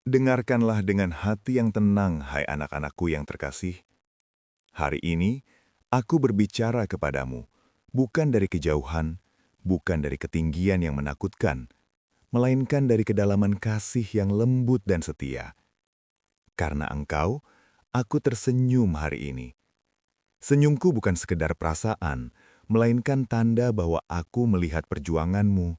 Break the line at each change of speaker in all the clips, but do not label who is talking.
Dengarkanlah dengan hati yang tenang, hai anak-anakku yang terkasih. Hari ini, aku berbicara kepadamu, bukan dari kejauhan, bukan dari ketinggian yang menakutkan, melainkan dari kedalaman kasih yang lembut dan setia. Karena engkau, aku tersenyum hari ini. Senyumku bukan sekedar perasaan, melainkan tanda bahwa aku melihat perjuanganmu,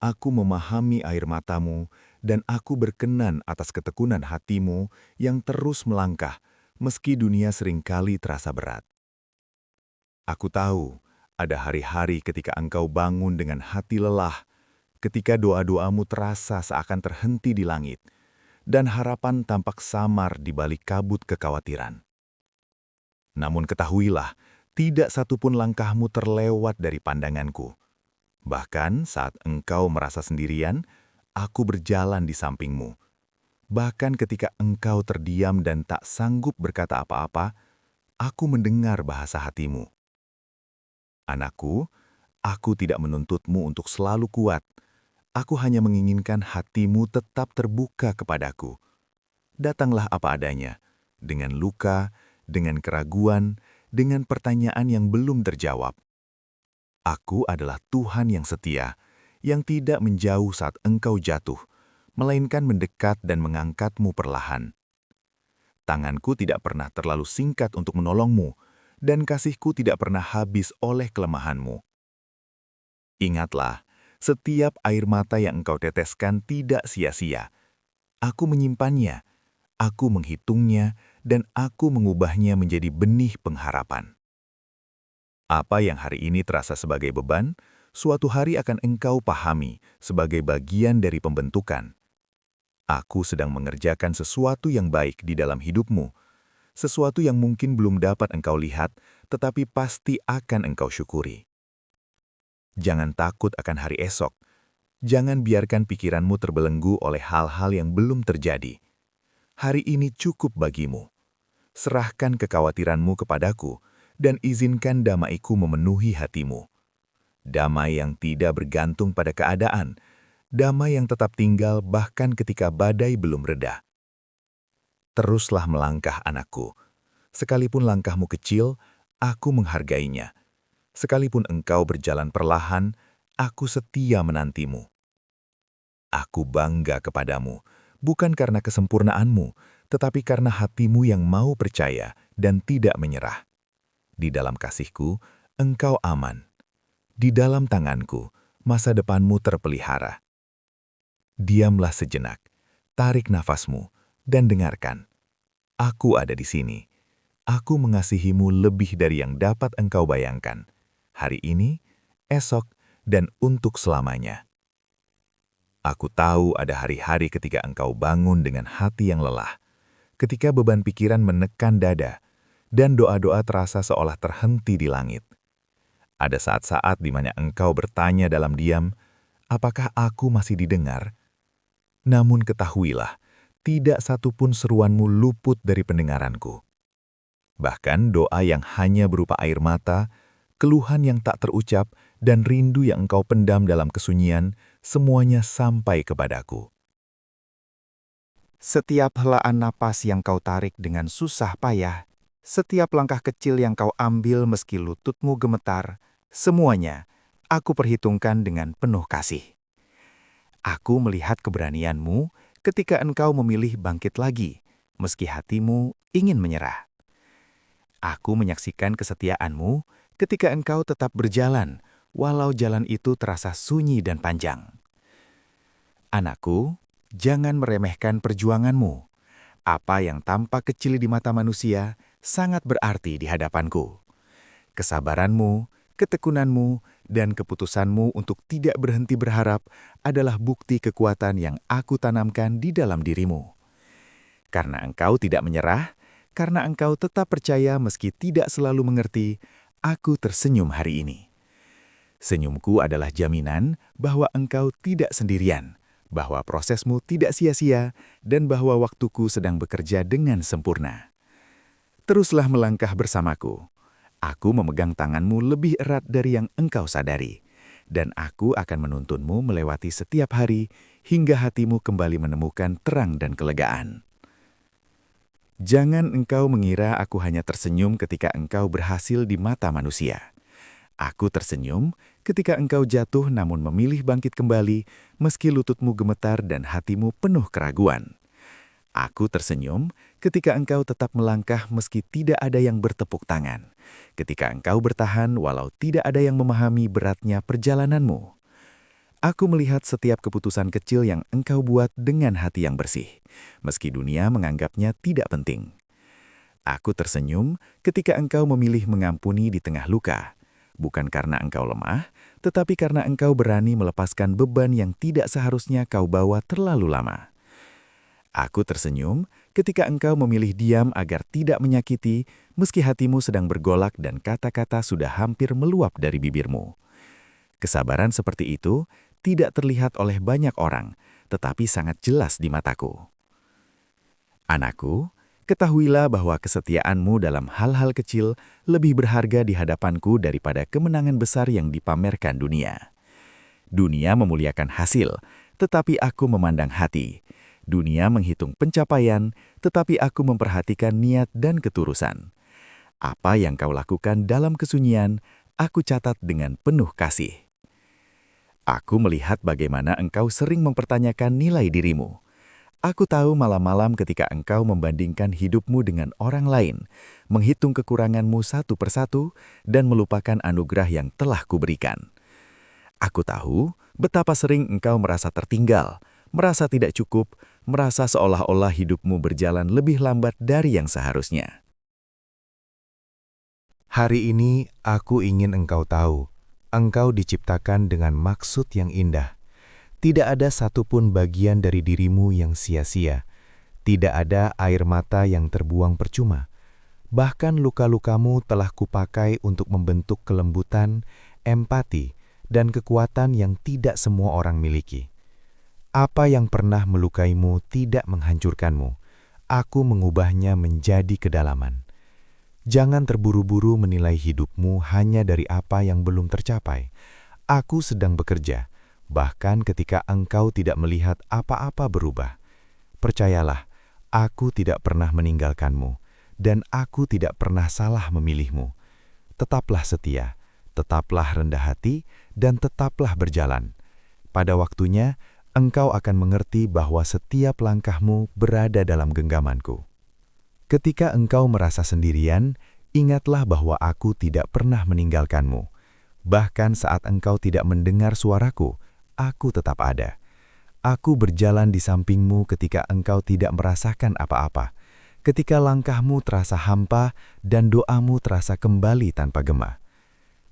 aku memahami air matamu, dan aku berkenan atas ketekunan hatimu yang terus melangkah, meski dunia seringkali terasa berat. Aku tahu, ada hari-hari ketika engkau bangun dengan hati lelah, ketika doa-doamu terasa seakan terhenti di langit, dan harapan tampak samar di balik kabut kekhawatiran. Namun ketahuilah, tidak satupun langkahmu terlewat dari pandanganku. Bahkan saat engkau merasa sendirian, aku berjalan di sampingmu. Bahkan ketika engkau terdiam dan tak sanggup berkata apa-apa, aku mendengar bahasa hatimu. Anakku, aku tidak menuntutmu untuk selalu kuat. Aku hanya menginginkan hatimu tetap terbuka kepadaku. Datanglah apa adanya, dengan luka, dengan keraguan, dengan pertanyaan yang belum terjawab. Aku adalah Tuhan yang setia, yang tidak menjauh saat engkau jatuh, melainkan mendekat dan mengangkatmu perlahan. Tanganku tidak pernah terlalu singkat untuk menolongmu, dan kasihku tidak pernah habis oleh kelemahanmu. Ingatlah, setiap air mata yang engkau teteskan tidak sia-sia. Aku menyimpannya, aku menghitungnya, dan aku mengubahnya menjadi benih pengharapan. Apa yang hari ini terasa sebagai beban, suatu hari akan engkau pahami sebagai bagian dari pembentukan. Aku sedang mengerjakan sesuatu yang baik di dalam hidupmu, sesuatu yang mungkin belum dapat engkau lihat, tetapi pasti akan engkau syukuri. Jangan takut akan hari esok. Jangan biarkan pikiranmu terbelenggu oleh hal-hal yang belum terjadi. Hari ini cukup bagimu. Serahkan kekhawatiranmu kepadaku, dan izinkan damaiku memenuhi hatimu. Damai yang tidak bergantung pada keadaan, damai yang tetap tinggal bahkan ketika badai belum reda. Teruslah melangkah, anakku. Sekalipun langkahmu kecil, aku menghargainya. Sekalipun engkau berjalan perlahan, aku setia menantimu. Aku bangga kepadamu, bukan karena kesempurnaanmu, tetapi karena hatimu yang mau percaya dan tidak menyerah. Di dalam kasihku, engkau aman. Di dalam tanganku, masa depanmu terpelihara. Diamlah sejenak, tarik nafasmu, dan dengarkan. Aku ada di sini. Aku mengasihimu lebih dari yang dapat engkau bayangkan. Hari ini, esok, dan untuk selamanya. Aku tahu ada hari-hari ketika engkau bangun dengan hati yang lelah, ketika beban pikiran menekan dada, dan doa-doa terasa seolah terhenti di langit. Ada saat-saat di mana engkau bertanya dalam diam, apakah aku masih didengar? Namun ketahuilah, tidak satupun seruanmu luput dari pendengaranku. Bahkan doa yang hanya berupa air mata, keluhan yang tak terucap, dan rindu yang engkau pendam dalam kesunyian, semuanya sampai kepadaku.
Setiap helaan napas yang kau tarik dengan susah payah, setiap langkah kecil yang kau ambil meski lututmu gemetar, semuanya aku perhitungkan dengan penuh kasih. Aku melihat keberanianmu ketika engkau memilih bangkit lagi, meski hatimu ingin menyerah. Aku menyaksikan kesetiaanmu ketika engkau tetap berjalan, walau jalan itu terasa sunyi dan panjang. Anakku, jangan meremehkan perjuanganmu. Apa yang tampak kecil di mata manusia sangat berarti di hadapanku. Kesabaranmu, ketekunanmu, dan keputusanmu untuk tidak berhenti berharap adalah bukti kekuatan yang aku tanamkan di dalam dirimu. Karena engkau tidak menyerah, karena engkau tetap percaya meski tidak selalu mengerti, aku tersenyum hari ini. Senyumku adalah jaminan bahwa engkau tidak sendirian, bahwa prosesmu tidak sia-sia, dan bahwa waktuku sedang bekerja dengan sempurna. Teruslah melangkah bersamaku. Aku memegang tanganmu lebih erat dari yang engkau sadari, dan aku akan menuntunmu melewati setiap hari hingga hatimu kembali menemukan terang dan kelegaan. Jangan engkau mengira aku hanya tersenyum ketika engkau berhasil di mata manusia. Aku tersenyum ketika engkau jatuh namun memilih bangkit kembali, meski lututmu gemetar dan hatimu penuh keraguan. Aku tersenyum ketika engkau tetap melangkah meski tidak ada yang bertepuk tangan. Ketika engkau bertahan walau tidak ada yang memahami beratnya perjalananmu. Aku melihat setiap keputusan kecil yang engkau buat dengan hati yang bersih, meski dunia menganggapnya tidak penting. Aku tersenyum ketika engkau memilih mengampuni di tengah luka. Bukan karena engkau lemah, tetapi karena engkau berani melepaskan beban yang tidak seharusnya kau bawa terlalu lama. Aku tersenyum ketika engkau memilih diam agar tidak menyakiti, meski hatimu sedang bergolak dan kata-kata sudah hampir meluap dari bibirmu. Kesabaran seperti itu tidak terlihat oleh banyak orang, tetapi sangat jelas di mataku. Anakku, ketahuilah bahwa kesetiaanmu dalam hal-hal kecil lebih berharga di hadapanku daripada kemenangan besar yang dipamerkan dunia. Dunia memuliakan hasil, tetapi aku memandang hati. Dunia menghitung pencapaian, tetapi aku memperhatikan niat dan ketulusan. Apa yang kau lakukan dalam kesunyian, aku catat dengan penuh kasih. Aku melihat bagaimana engkau sering mempertanyakan nilai dirimu. Aku tahu malam-malam ketika engkau membandingkan hidupmu dengan orang lain, menghitung kekuranganmu satu persatu, dan melupakan anugerah yang telah kuberikan. Aku tahu betapa sering engkau merasa tertinggal, merasa tidak cukup, merasa seolah-olah hidupmu berjalan lebih lambat dari yang seharusnya.
Hari ini aku ingin engkau tahu, engkau diciptakan dengan maksud yang indah. Tidak ada satupun bagian dari dirimu yang sia-sia. Tidak ada air mata yang terbuang percuma. Bahkan luka-lukamu telah kupakai untuk membentuk kelembutan, empati, dan kekuatan yang tidak semua orang miliki. Apa yang pernah melukaimu tidak menghancurkanmu. Aku mengubahnya menjadi kedalaman. Jangan terburu-buru menilai hidupmu hanya dari apa yang belum tercapai. Aku sedang bekerja, bahkan ketika engkau tidak melihat apa-apa berubah. Percayalah, aku tidak pernah meninggalkanmu, dan aku tidak pernah salah memilihmu. Tetaplah setia, tetaplah rendah hati, dan tetaplah berjalan. Pada waktunya, engkau akan mengerti bahwa setiap langkahmu berada dalam genggamanku. Ketika engkau merasa sendirian, ingatlah bahwa aku tidak pernah meninggalkanmu. Bahkan saat engkau tidak mendengar suaraku, aku tetap ada. Aku berjalan di sampingmu ketika engkau tidak merasakan apa-apa, ketika langkahmu terasa hampa dan doamu terasa kembali tanpa gema.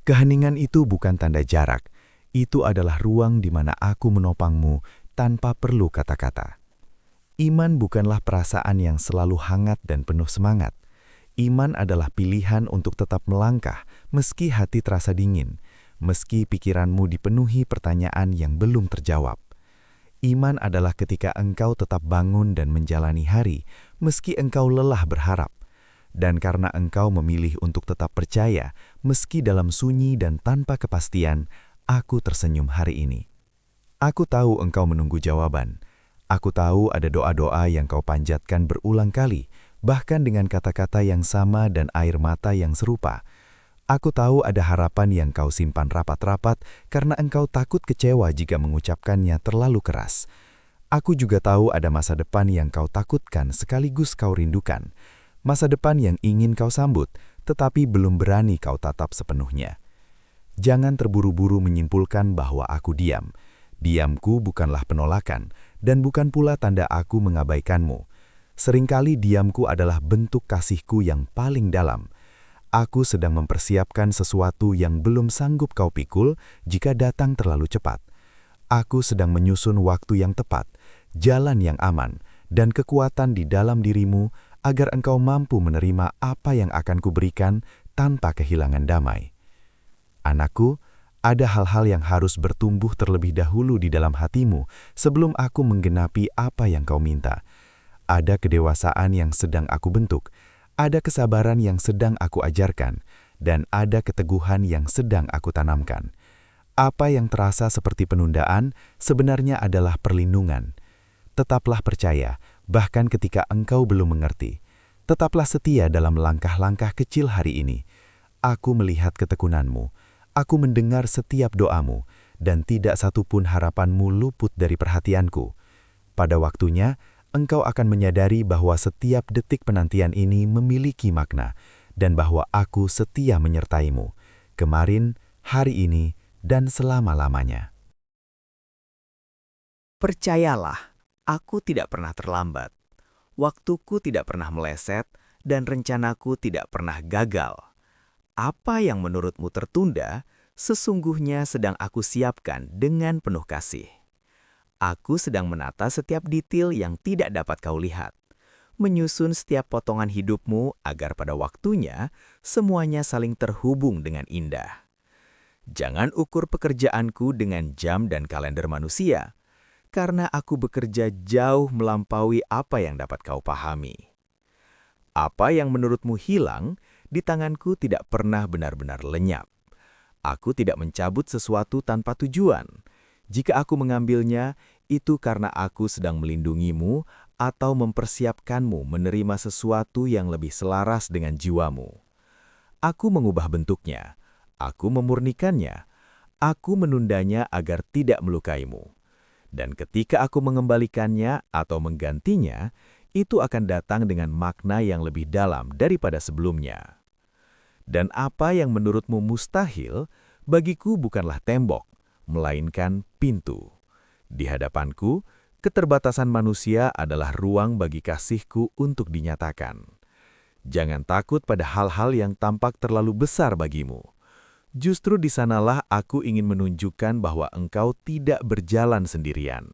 Keheningan itu bukan tanda jarak, itu adalah ruang di mana aku menopangmu tanpa perlu kata-kata. Iman bukanlah perasaan yang selalu hangat dan penuh semangat. Iman adalah pilihan untuk tetap melangkah meski hati terasa dingin, meski pikiranmu dipenuhi pertanyaan yang belum terjawab. Iman adalah ketika engkau tetap bangun dan menjalani hari meski engkau lelah berharap. Dan karena engkau memilih untuk tetap percaya meski dalam sunyi dan tanpa kepastian, aku tersenyum hari ini. Aku tahu engkau menunggu jawaban. Aku tahu ada doa-doa yang kau panjatkan berulang kali, bahkan dengan kata-kata yang sama dan air mata yang serupa. Aku tahu ada harapan yang kau simpan rapat-rapat karena engkau takut kecewa jika mengucapkannya terlalu keras. Aku juga tahu ada masa depan yang kau takutkan sekaligus kau rindukan. Masa depan yang ingin kau sambut, tetapi belum berani kau tatap sepenuhnya. Jangan terburu-buru menyimpulkan bahwa aku diam. Diamku bukanlah penolakan, dan bukan pula tanda aku mengabaikanmu. Seringkali diamku adalah bentuk kasihku yang paling dalam. Aku sedang mempersiapkan sesuatu yang belum sanggup kau pikul jika datang terlalu cepat. Aku sedang menyusun waktu yang tepat, jalan yang aman, dan kekuatan di dalam dirimu agar engkau mampu menerima apa yang akan kuberikan tanpa kehilangan damai. Anakku, ada hal-hal yang harus bertumbuh terlebih dahulu di dalam hatimu sebelum aku menggenapi apa yang kau minta. Ada kedewasaan yang sedang aku bentuk, ada kesabaran yang sedang aku ajarkan, dan ada keteguhan yang sedang aku tanamkan.
Apa yang terasa seperti penundaan sebenarnya adalah perlindungan. Tetaplah percaya, bahkan ketika engkau belum mengerti. Tetaplah setia dalam langkah-langkah kecil hari ini. Aku melihat ketekunanmu, aku mendengar setiap doamu, dan tidak satupun harapanmu luput dari perhatianku. Pada waktunya, engkau akan menyadari bahwa setiap detik penantian ini memiliki makna, dan bahwa aku setia menyertaimu, kemarin, hari ini, dan selama-lamanya.
Percayalah, aku tidak pernah terlambat. Waktuku tidak pernah meleset, dan rencanaku tidak pernah gagal. Apa yang menurutmu tertunda, sesungguhnya sedang aku siapkan dengan penuh kasih. Aku sedang menata setiap detail yang tidak dapat kau lihat, menyusun setiap potongan hidupmu agar pada waktunya semuanya saling terhubung dengan indah. Jangan ukur pekerjaanku dengan jam dan kalender manusia, karena aku bekerja jauh melampaui apa yang dapat kau pahami. Apa yang menurutmu hilang, di tanganku tidak pernah benar-benar lenyap. Aku tidak mencabut sesuatu tanpa tujuan. Jika aku mengambilnya, itu karena aku sedang melindungimu atau mempersiapkanmu menerima sesuatu yang lebih selaras dengan jiwamu. Aku mengubah bentuknya, aku memurnikannya, aku menundanya agar tidak melukaimu. Dan ketika aku mengembalikannya atau menggantinya, itu akan datang dengan makna yang lebih dalam daripada sebelumnya. Dan apa yang menurutmu mustahil, bagiku bukanlah tembok, melainkan pintu. Di hadapanku, keterbatasan manusia adalah ruang bagi kasihku untuk dinyatakan. Jangan takut pada hal-hal yang tampak terlalu besar bagimu. Justru di sanalah aku ingin menunjukkan bahwa engkau tidak berjalan sendirian.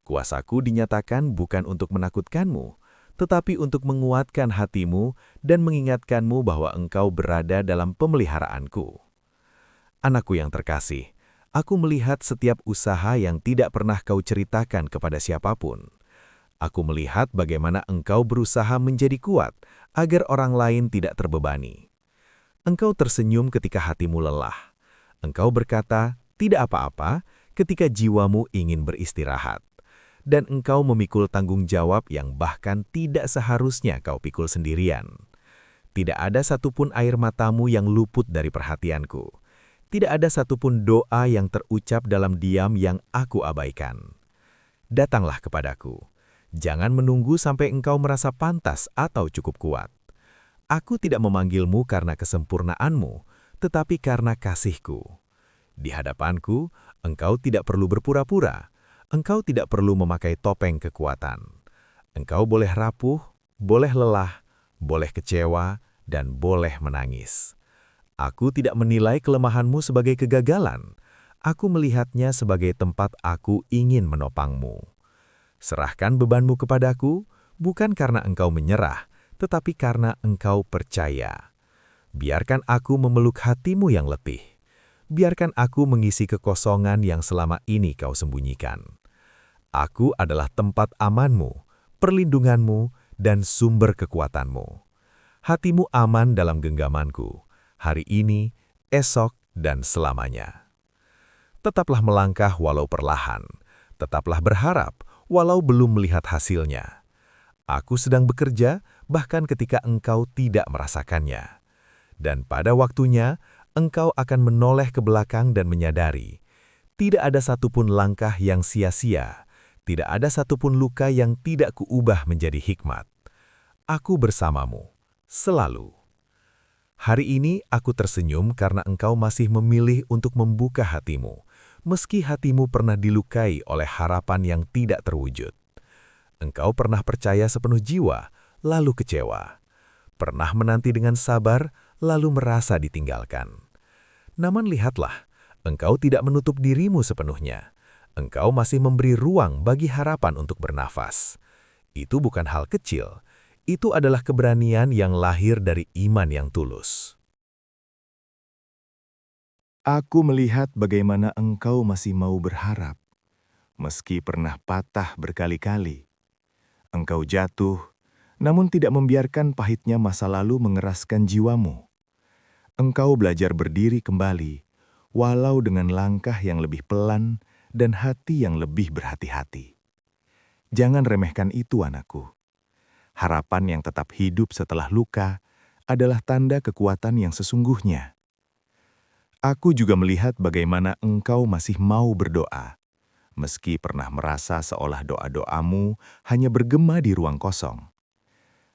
Kuasaku dinyatakan bukan untuk menakutkanmu, tetapi untuk menguatkan hatimu dan mengingatkanmu bahwa engkau berada dalam pemeliharaanku. Anakku yang terkasih, aku melihat setiap usaha yang tidak pernah kau ceritakan kepada siapapun. Aku melihat bagaimana engkau berusaha menjadi kuat agar orang lain tidak terbebani. Engkau tersenyum ketika hatimu lelah. Engkau berkata, tidak apa-apa, ketika jiwamu ingin beristirahat. Dan engkau memikul tanggung jawab yang bahkan tidak seharusnya kau pikul sendirian. Tidak ada satupun air matamu yang luput dari perhatianku. Tidak ada satupun doa yang terucap dalam diam yang aku abaikan. Datanglah kepadaku. Jangan menunggu sampai engkau merasa pantas atau cukup kuat. Aku tidak memanggilmu karena kesempurnaanmu, tetapi karena kasihku. Di hadapanku, engkau tidak perlu berpura-pura. Engkau tidak perlu memakai topeng kekuatan. Engkau boleh rapuh, boleh lelah, boleh kecewa, dan boleh menangis. Aku tidak menilai kelemahanmu sebagai kegagalan. Aku melihatnya sebagai tempat aku ingin menopangmu. Serahkan bebanmu kepadaku, bukan karena engkau menyerah, tetapi karena engkau percaya. Biarkan aku memeluk hatimu yang letih. Biarkan aku mengisi kekosongan yang selama ini kau sembunyikan. Aku adalah tempat amanmu, perlindunganmu, dan sumber kekuatanmu. Hatimu aman dalam genggamanku, hari ini, esok, dan selamanya. Tetaplah melangkah walau perlahan, tetaplah berharap walau belum melihat hasilnya. Aku sedang bekerja bahkan ketika engkau tidak merasakannya. Dan pada waktunya, engkau akan menoleh ke belakang dan menyadari, tidak ada satupun langkah yang sia-sia. Tidak ada satupun luka yang tidak kuubah menjadi hikmat. Aku bersamamu, selalu. Hari ini aku tersenyum karena engkau masih memilih untuk membuka hatimu, meski hatimu pernah dilukai oleh harapan yang tidak terwujud. Engkau pernah percaya sepenuh jiwa, lalu kecewa. Pernah menanti dengan sabar, lalu merasa ditinggalkan. Namun lihatlah, engkau tidak menutup dirimu sepenuhnya. Engkau masih memberi ruang bagi harapan untuk bernafas. Itu bukan hal kecil, itu adalah keberanian yang lahir dari iman yang tulus.
Aku melihat bagaimana engkau masih mau berharap, meski pernah patah berkali-kali. Engkau jatuh, namun tidak membiarkan pahitnya masa lalu mengeraskan jiwamu. Engkau belajar berdiri kembali, walau dengan langkah yang lebih pelan dan hati yang lebih berhati-hati. Jangan remehkan itu, anakku. Harapan yang tetap hidup setelah luka adalah tanda kekuatan yang sesungguhnya. Aku juga melihat bagaimana engkau masih mau berdoa, meski pernah merasa seolah doa-doamu hanya bergema di ruang kosong.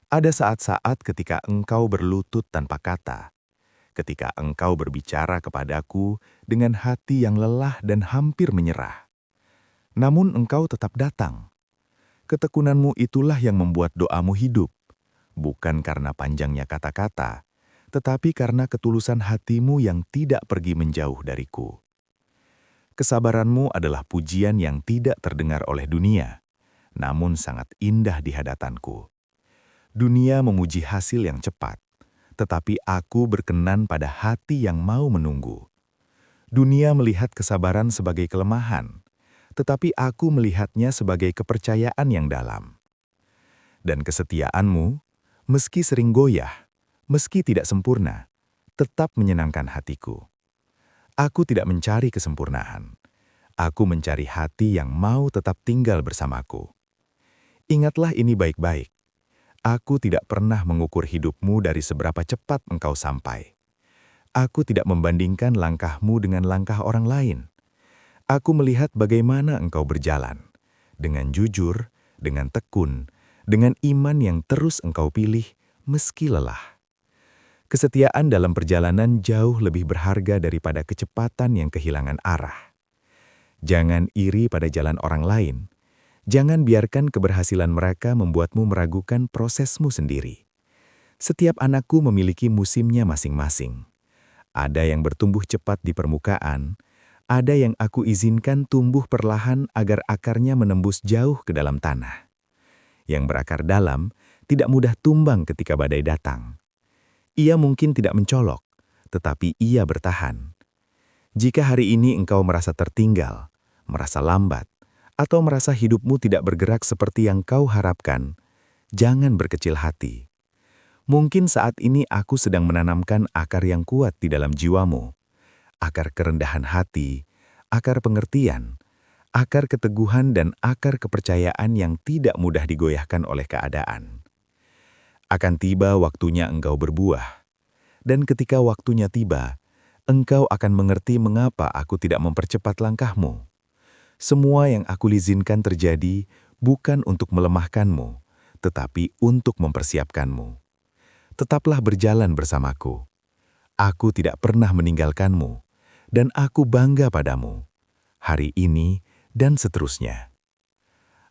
Ada saat-saat ketika engkau berlutut tanpa kata, ketika engkau berbicara kepadaku dengan hati yang lelah dan hampir menyerah. Namun engkau tetap datang. Ketekunanmu itulah yang membuat doamu hidup, bukan karena panjangnya kata-kata, tetapi karena ketulusan hatimu yang tidak pergi menjauh dariku. Kesabaranmu adalah pujian yang tidak terdengar oleh dunia, namun sangat indah di hadapanku. Dunia memuji hasil yang cepat, tetapi aku berkenan pada hati yang mau menunggu. Dunia melihat kesabaran sebagai kelemahan, tetapi aku melihatnya sebagai kepercayaan yang dalam. Dan kesetiaanmu, meski sering goyah, meski tidak sempurna, tetap menyenangkan hatiku. Aku tidak mencari kesempurnaan. Aku mencari hati yang mau tetap tinggal bersamaku. Ingatlah ini baik-baik. Aku tidak pernah mengukur hidupmu dari seberapa cepat engkau sampai. Aku tidak membandingkan langkahmu dengan langkah orang lain. Aku melihat bagaimana engkau berjalan, dengan jujur, dengan tekun, dengan iman yang terus engkau pilih meski lelah. Kesetiaan dalam perjalanan jauh lebih berharga daripada kecepatan yang kehilangan arah. Jangan iri pada jalan orang lain. Jangan biarkan keberhasilan mereka membuatmu meragukan prosesmu sendiri. Setiap anakku memiliki musimnya masing-masing. Ada yang bertumbuh cepat di permukaan, ada yang aku izinkan tumbuh perlahan agar akarnya menembus jauh ke dalam tanah. Yang berakar dalam tidak mudah tumbang ketika badai datang. Ia mungkin tidak mencolok, tetapi ia bertahan. Jika hari ini engkau merasa tertinggal, merasa lambat, atau merasa hidupmu tidak bergerak seperti yang kau harapkan, jangan berkecil hati. Mungkin saat ini aku sedang menanamkan akar yang kuat di dalam jiwamu, akar kerendahan hati, akar pengertian, akar keteguhan dan akar kepercayaan yang tidak mudah digoyahkan oleh keadaan. Akan tiba waktunya engkau berbuah, dan ketika waktunya tiba, engkau akan mengerti mengapa aku tidak mempercepat langkahmu. Semua yang aku izinkan terjadi bukan untuk melemahkanmu, tetapi untuk mempersiapkanmu. Tetaplah berjalan bersamaku. Aku tidak pernah meninggalkanmu, dan aku bangga padamu, hari ini dan seterusnya.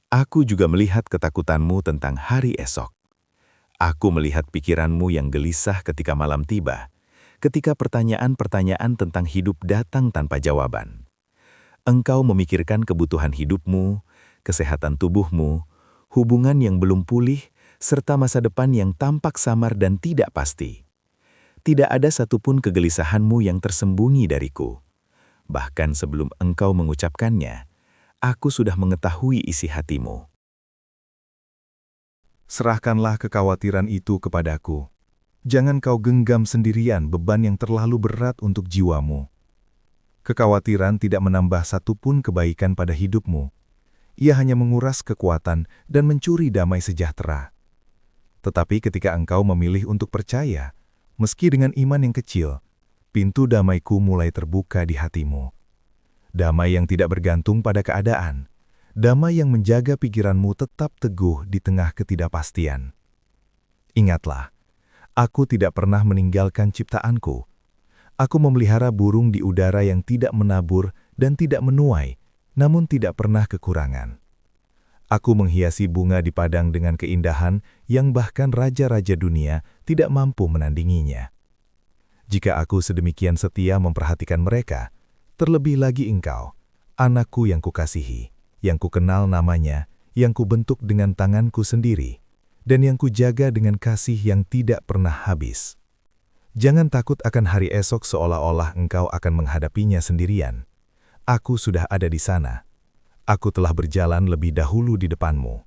Aku juga melihat ketakutanmu tentang hari esok. Aku melihat pikiranmu yang gelisah ketika malam tiba, ketika pertanyaan-pertanyaan tentang hidup datang tanpa jawaban. Engkau memikirkan kebutuhan hidupmu, kesehatan tubuhmu, hubungan yang belum pulih, serta masa depan yang tampak samar dan tidak pasti. Tidak ada satupun kegelisahanmu yang tersembunyi dariku. Bahkan sebelum engkau mengucapkannya, aku sudah mengetahui isi hatimu.
Serahkanlah kekhawatiran itu kepadaku. Jangan kau genggam sendirian beban yang terlalu berat untuk jiwamu. Kekhawatiran tidak menambah satupun kebaikan pada hidupmu. Ia hanya menguras kekuatan dan mencuri damai sejahtera. Tetapi ketika engkau memilih untuk percaya, meski dengan iman yang kecil, pintu damaiku mulai terbuka di hatimu. Damai yang tidak bergantung pada keadaan. Damai yang menjaga pikiranmu tetap teguh di tengah ketidakpastian. Ingatlah, aku tidak pernah meninggalkan ciptaanku. Aku memelihara burung di udara yang tidak menabur dan tidak menuai, namun tidak pernah kekurangan. Aku menghiasi bunga di padang dengan keindahan yang bahkan raja-raja dunia tidak mampu menandinginya. Jika aku sedemikian setia memperhatikan mereka, terlebih lagi engkau, anakku yang kukasihi, yang kukenal namanya, yang kubentuk dengan tanganku sendiri, dan yang kujaga dengan kasih yang tidak pernah habis. Jangan takut akan hari esok seolah-olah engkau akan menghadapinya sendirian. Aku sudah ada di sana. Aku telah berjalan lebih dahulu di depanmu,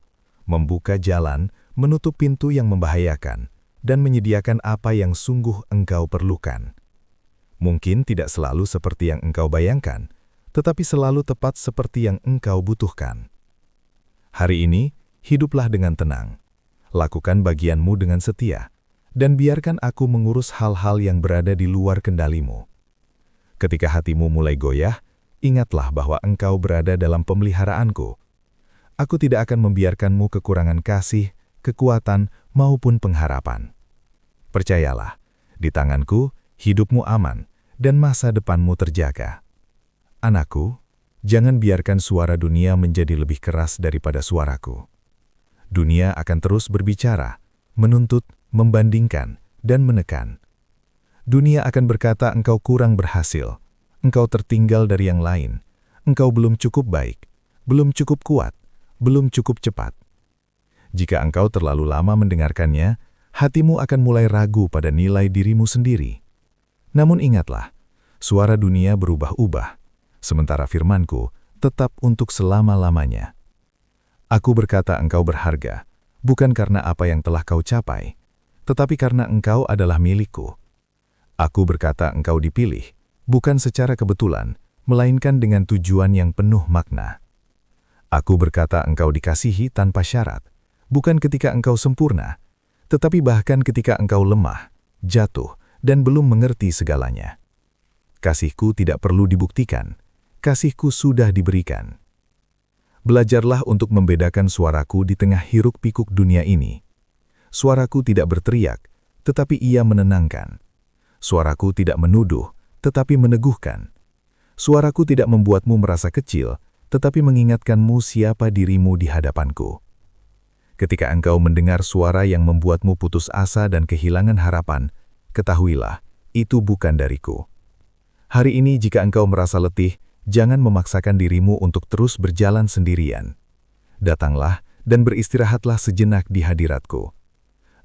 membuka jalan, menutup pintu yang membahayakan, dan menyediakan apa yang sungguh engkau perlukan.
Mungkin tidak selalu seperti yang engkau bayangkan, tetapi selalu tepat seperti yang engkau butuhkan. Hari ini, hiduplah dengan tenang. Lakukan bagianmu dengan setia, dan biarkan aku mengurus hal-hal yang berada di luar kendalimu. Ketika hatimu mulai goyah, ingatlah bahwa engkau berada dalam pemeliharaanku. Aku tidak akan membiarkanmu kekurangan kasih, kekuatan, maupun pengharapan. Percayalah, di tanganku, hidupmu aman, dan masa depanmu terjaga. Anakku, jangan biarkan suara dunia menjadi lebih keras daripada suaraku. Dunia akan terus berbicara, menuntut, membandingkan, dan menekan. Dunia akan berkata engkau kurang berhasil, engkau tertinggal dari yang lain, engkau belum cukup baik, belum cukup kuat, belum cukup cepat. Jika engkau terlalu lama mendengarkannya, hatimu akan mulai ragu pada nilai dirimu sendiri. Namun ingatlah, suara dunia berubah-ubah, sementara firmanku tetap untuk selama-lamanya. Aku berkata engkau berharga, bukan karena apa yang telah kau capai, tetapi karena engkau adalah milikku. Aku berkata engkau dipilih, bukan secara kebetulan, melainkan dengan tujuan yang penuh makna. Aku berkata engkau dikasihi tanpa syarat, bukan ketika engkau sempurna, tetapi bahkan ketika engkau lemah, jatuh, dan belum mengerti segalanya. Kasihku tidak perlu dibuktikan, kasihku sudah diberikan. Belajarlah untuk membedakan suaraku di tengah hiruk-pikuk dunia ini. Suaraku tidak berteriak, tetapi ia menenangkan. Suaraku tidak menuduh, tetapi meneguhkan. Suaraku tidak membuatmu merasa kecil, tetapi mengingatkanmu siapa dirimu di hadapanku. Ketika engkau mendengar suara yang membuatmu putus asa dan kehilangan harapan, ketahuilah, itu bukan dariku. Hari ini jika engkau merasa letih, jangan memaksakan dirimu untuk terus berjalan sendirian. Datanglah dan beristirahatlah sejenak di hadiratku.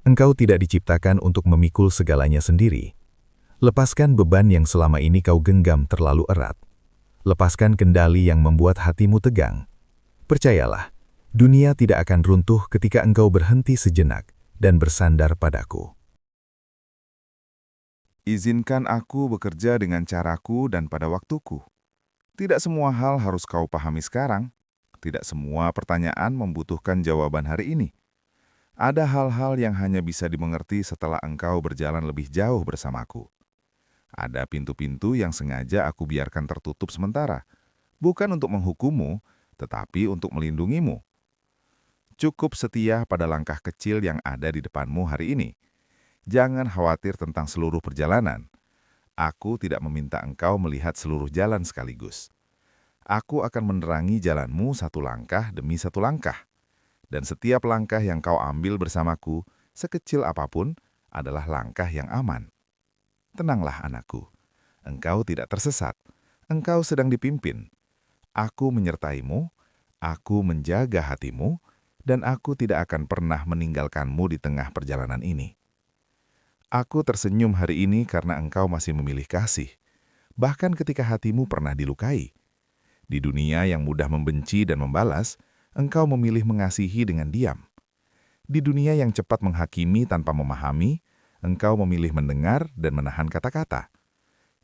Engkau tidak diciptakan untuk memikul segalanya sendiri. Lepaskan beban yang selama ini kau genggam terlalu erat. Lepaskan kendali yang membuat hatimu tegang. Percayalah, dunia tidak akan runtuh ketika engkau berhenti sejenak dan bersandar padaku.
Izinkan aku bekerja dengan caraku dan pada waktuku. Tidak semua hal harus kau pahami sekarang. Tidak semua pertanyaan membutuhkan jawaban hari ini. Ada hal-hal yang hanya bisa dimengerti setelah engkau berjalan lebih jauh bersamaku. Ada pintu-pintu yang sengaja aku biarkan tertutup sementara, bukan untuk menghukummu, tetapi untuk melindungimu. Cukup setia pada langkah kecil yang ada di depanmu hari ini. Jangan khawatir tentang seluruh perjalanan. Aku tidak meminta engkau melihat seluruh jalan sekaligus. Aku akan menerangi jalanmu satu langkah demi satu langkah. Dan setiap langkah yang kau ambil bersamaku, sekecil apapun, adalah langkah yang aman. Tenanglah anakku, engkau tidak tersesat, engkau sedang dipimpin. Aku menyertaimu, aku menjaga hatimu, dan aku tidak akan pernah meninggalkanmu di tengah perjalanan ini. Aku tersenyum hari ini karena engkau masih memilih kasih, bahkan ketika hatimu pernah dilukai. Di dunia yang mudah membenci dan membalas, engkau memilih mengasihi dengan diam. Di dunia yang cepat menghakimi tanpa memahami, engkau memilih mendengar dan menahan kata-kata.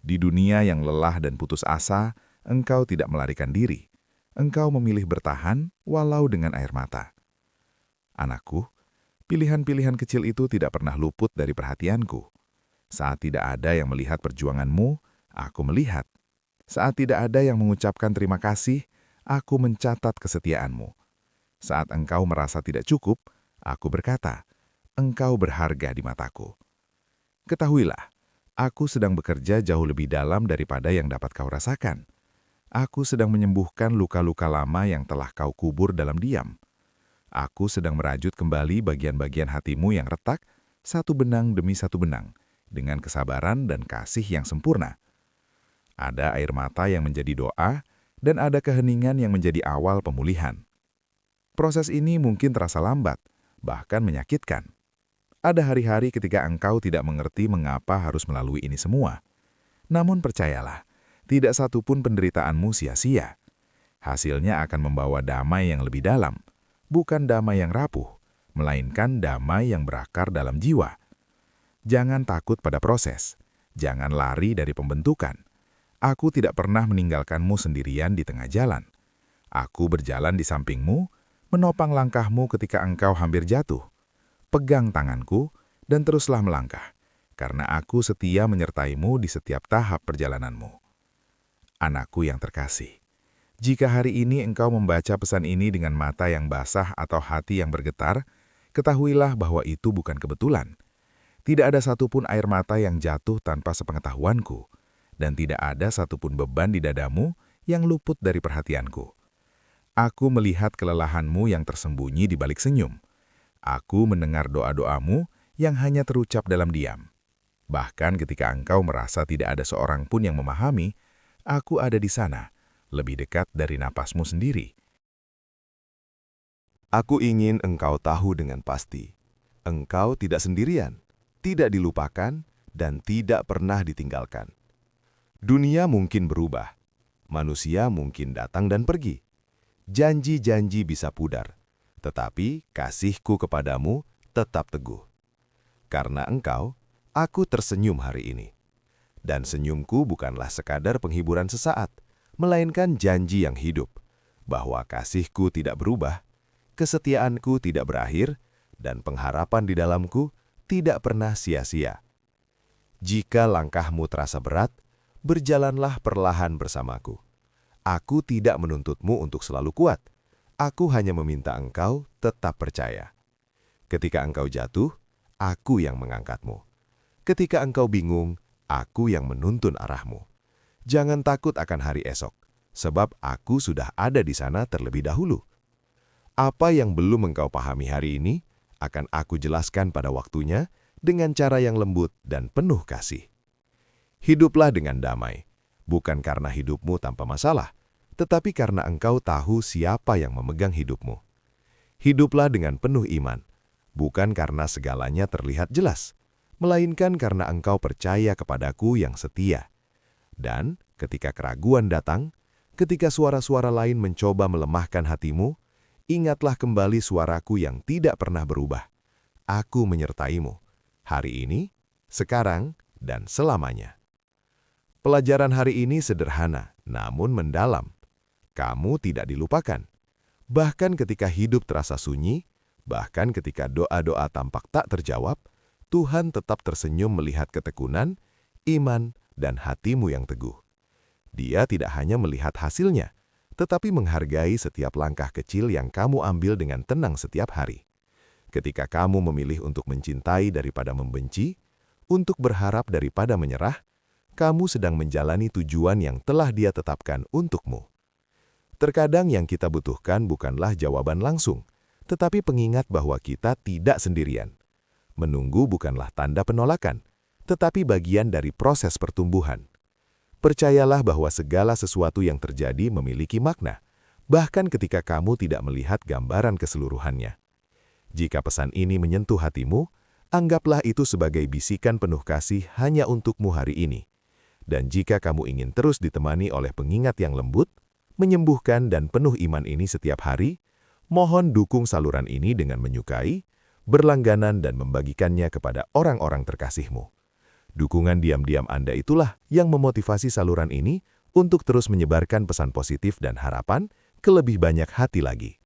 Di dunia yang lelah dan putus asa, engkau tidak melarikan diri. Engkau memilih bertahan walau dengan air mata. Anakku, pilihan-pilihan kecil itu tidak pernah luput dari perhatianku. Saat tidak ada yang melihat perjuanganmu, aku melihat. Saat tidak ada yang mengucapkan terima kasih, aku mencatat kesetiaanmu. Saat engkau merasa tidak cukup, aku berkata, engkau berharga di mataku. Ketahuilah, aku sedang bekerja jauh lebih dalam daripada yang dapat kau rasakan. Aku sedang menyembuhkan luka-luka lama yang telah kau kubur dalam diam. Aku sedang merajut kembali bagian-bagian hatimu yang retak, satu benang demi satu benang, dengan kesabaran dan kasih yang sempurna. Ada air mata yang menjadi doa, dan ada keheningan yang menjadi awal pemulihan. Proses ini mungkin terasa lambat, bahkan menyakitkan. Ada hari-hari ketika engkau tidak mengerti mengapa harus melalui ini semua. Namun percayalah, tidak satupun penderitaanmu sia-sia. Hasilnya akan membawa damai yang lebih dalam. Bukan damai yang rapuh, melainkan damai yang berakar dalam jiwa. Jangan takut pada proses.
Jangan lari dari pembentukan. Aku tidak pernah meninggalkanmu sendirian di tengah jalan. Aku berjalan di sampingmu, menopang langkahmu ketika engkau hampir jatuh. Pegang tanganku dan teruslah melangkah, karena aku setia menyertaimu di setiap tahap perjalananmu. Anakku yang terkasih, jika hari ini engkau membaca pesan ini dengan mata yang basah atau hati yang bergetar, ketahuilah bahwa itu bukan kebetulan. Tidak ada satupun air mata yang jatuh tanpa sepengetahuanku, dan tidak ada satupun beban di dadamu yang luput dari perhatianku. Aku melihat kelelahanmu yang tersembunyi di balik senyum. Aku mendengar doa-doamu yang hanya terucap dalam diam. Bahkan ketika engkau merasa tidak ada seorang pun yang memahami, aku ada di sana, lebih dekat dari napasmu sendiri.
Aku ingin engkau tahu dengan pasti, engkau tidak sendirian, tidak dilupakan, dan tidak pernah ditinggalkan. Dunia mungkin berubah, manusia mungkin datang dan pergi. Janji-janji bisa pudar, tetapi kasihku kepadamu tetap teguh. Karena engkau, aku tersenyum hari ini. Dan senyumku bukanlah sekadar penghiburan sesaat, melainkan janji yang hidup, bahwa kasihku tidak berubah, kesetiaanku tidak berakhir, dan pengharapan di dalamku tidak pernah sia-sia. Jika langkahmu terasa berat, berjalanlah perlahan bersamaku. Aku tidak menuntutmu untuk selalu kuat. Aku hanya meminta engkau tetap percaya. Ketika engkau jatuh, aku yang mengangkatmu. Ketika engkau bingung, aku yang menuntun arahmu. Jangan takut akan hari esok, sebab aku sudah ada di sana terlebih dahulu. Apa yang belum engkau pahami hari ini, akan aku jelaskan pada waktunya dengan cara yang lembut dan penuh kasih. Hiduplah dengan damai, bukan karena hidupmu tanpa masalah, tetapi karena engkau tahu siapa yang memegang hidupmu. Hiduplah dengan penuh iman, bukan karena segalanya terlihat jelas, melainkan karena engkau percaya kepadaku yang setia. Dan ketika keraguan datang, ketika suara-suara lain mencoba melemahkan hatimu, ingatlah kembali suaraku yang tidak pernah berubah. Aku menyertaimu, hari ini, sekarang, dan selamanya. Pelajaran hari ini sederhana, namun mendalam. Kamu tidak dilupakan. Bahkan ketika hidup terasa sunyi, bahkan ketika doa-doa tampak tak terjawab, Tuhan tetap tersenyum melihat ketekunan, iman, dan hatimu yang teguh. Dia tidak hanya melihat hasilnya, tetapi menghargai setiap langkah kecil yang kamu ambil dengan tenang setiap hari. Ketika kamu memilih untuk mencintai daripada membenci, untuk berharap daripada menyerah, kamu sedang menjalani tujuan yang telah Dia tetapkan untukmu. Terkadang yang kita butuhkan bukanlah jawaban langsung, tetapi pengingat bahwa kita tidak sendirian. Menunggu bukanlah tanda penolakan, tetapi bagian dari proses pertumbuhan. Percayalah bahwa segala sesuatu yang terjadi memiliki makna, bahkan ketika kamu tidak melihat gambaran keseluruhannya. Jika pesan ini menyentuh hatimu, anggaplah itu sebagai bisikan penuh kasih hanya untukmu hari ini. Dan jika kamu ingin terus ditemani oleh pengingat yang lembut, menyembuhkan dan penuh iman ini setiap hari, mohon dukung saluran ini dengan menyukai, berlangganan dan membagikannya kepada orang-orang terkasihmu. Dukungan diam-diam Anda itulah yang memotivasi saluran ini untuk terus menyebarkan pesan positif dan harapan ke lebih banyak hati lagi.